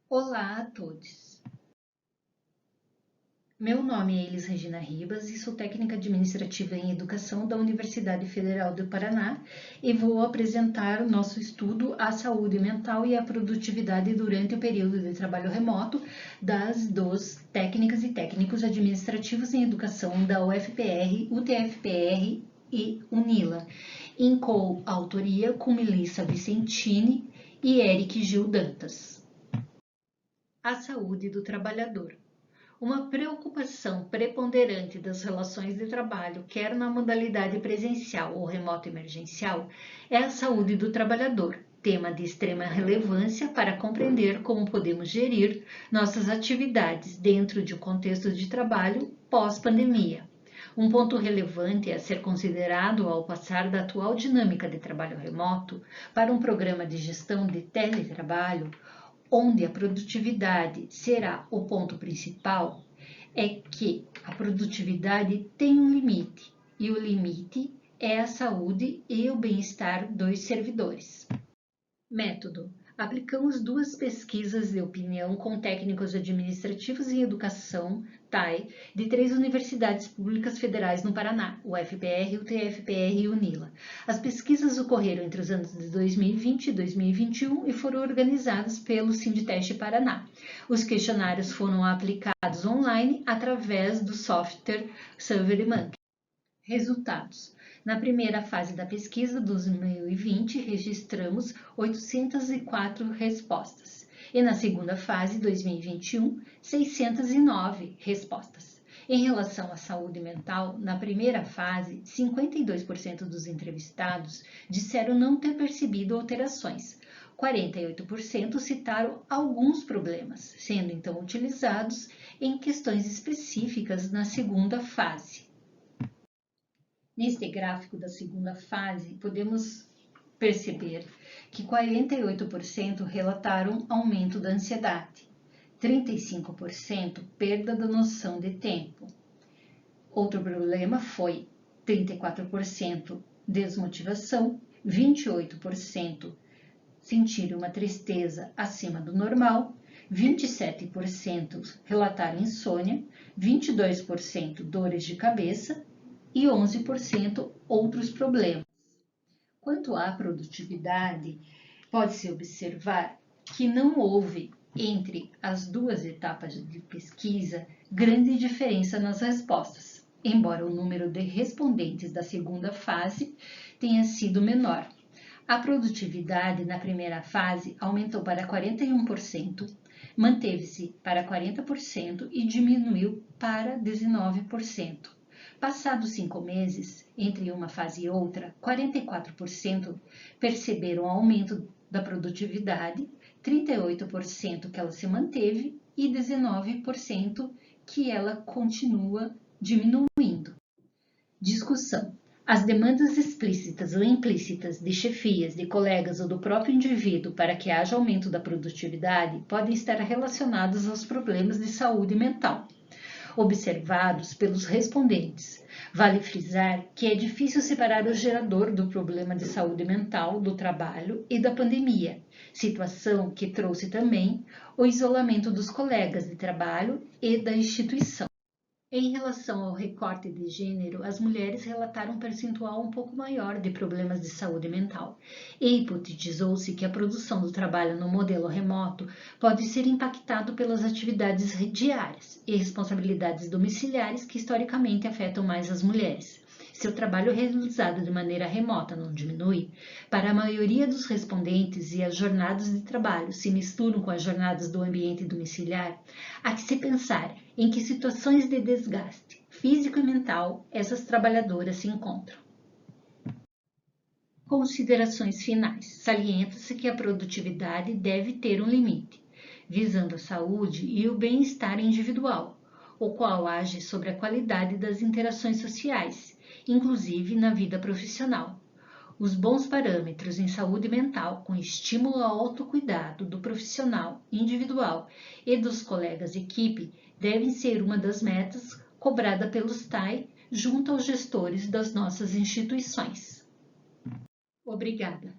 Olá a todos. Meu nome é Elis Regina Ribas e sou técnica administrativa em educação da Universidade Federal do Paraná e vou apresentar o nosso estudo A Saúde Mental e a Produtividade durante o período de trabalho remoto dos técnicas e técnicos administrativos em educação da UFPR, UTFPR e UNILA, em coautoria com Melissa Vicentini e Eric Gil Dantas. A saúde do trabalhador. Uma preocupação preponderante das relações de trabalho, quer na modalidade presencial ou remoto emergencial, é a saúde do trabalhador, tema de extrema relevância para compreender como podemos gerir nossas atividades dentro de um contexto de trabalho pós-pandemia. Um ponto relevante a ser considerado ao passar da atual dinâmica de trabalho remoto para um programa de gestão de teletrabalho, onde a produtividade será o ponto principal, é que a produtividade tem um limite, e o limite é a saúde e o bem-estar dos servidores. Método. Aplicamos duas pesquisas de opinião com técnicos administrativos em educação, TAI, de 3 universidades públicas federais no Paraná, UFPR, UTFPR e UNILA. As pesquisas ocorreram entre os anos de 2020 e 2021 e foram organizadas pelo Sinditeste Paraná. Os questionários foram aplicados online através do software SurveyMonkey. Resultados. Na primeira fase da pesquisa, 2020, registramos 804 respostas. E na segunda fase, 2021, 609 respostas. Em relação à saúde mental, na primeira fase, 52% dos entrevistados disseram não ter percebido alterações. 48% citaram alguns problemas, sendo então utilizados em questões específicas na segunda fase. Neste gráfico da segunda fase, podemos perceber que 48% relataram aumento da ansiedade, 35% perda da noção de tempo. Outro problema foi 34% desmotivação, 28% sentir uma tristeza acima do normal, 27% relataram insônia, 22% dores de cabeça, e 11% outros problemas. Quanto à produtividade, pode-se observar que não houve, entre as duas etapas de pesquisa, grande diferença nas respostas, embora o número de respondentes da segunda fase tenha sido menor. A produtividade na primeira fase aumentou para 41%, manteve-se para 40% e diminuiu para 19%. Passados 5 meses, entre uma fase e outra, 44% perceberam aumento da produtividade, 38% que ela se manteve e 19% que ela continua diminuindo. Discussão. As demandas explícitas ou implícitas de chefias, de colegas ou do próprio indivíduo para que haja aumento da produtividade podem estar relacionadas aos problemas de saúde mental observados pelos respondentes. Vale frisar que é difícil separar o gerador do problema de saúde mental do trabalho e da pandemia, situação que trouxe também o isolamento dos colegas de trabalho e da instituição. Em relação ao recorte de gênero, as mulheres relataram um percentual um pouco maior de problemas de saúde mental. E hipotetizou-se que a produção do trabalho no modelo remoto pode ser impactado pelas atividades diárias e responsabilidades domiciliares que historicamente afetam mais as mulheres. Se o trabalho realizado de maneira remota não diminui, para a maioria dos respondentes e as jornadas de trabalho se misturam com as jornadas do ambiente domiciliar, há que se pensar em que situações de desgaste físico e mental essas trabalhadoras se encontram. Considerações finais. Salienta-se que a produtividade deve ter um limite, visando a saúde e o bem-estar individual, o qual age sobre a qualidade das interações sociais, inclusive na vida profissional. Os bons parâmetros em saúde mental, com estímulo ao autocuidado do profissional individual e dos colegas de equipe, devem ser uma das metas cobrada pelos TAI junto aos gestores das nossas instituições. Obrigada.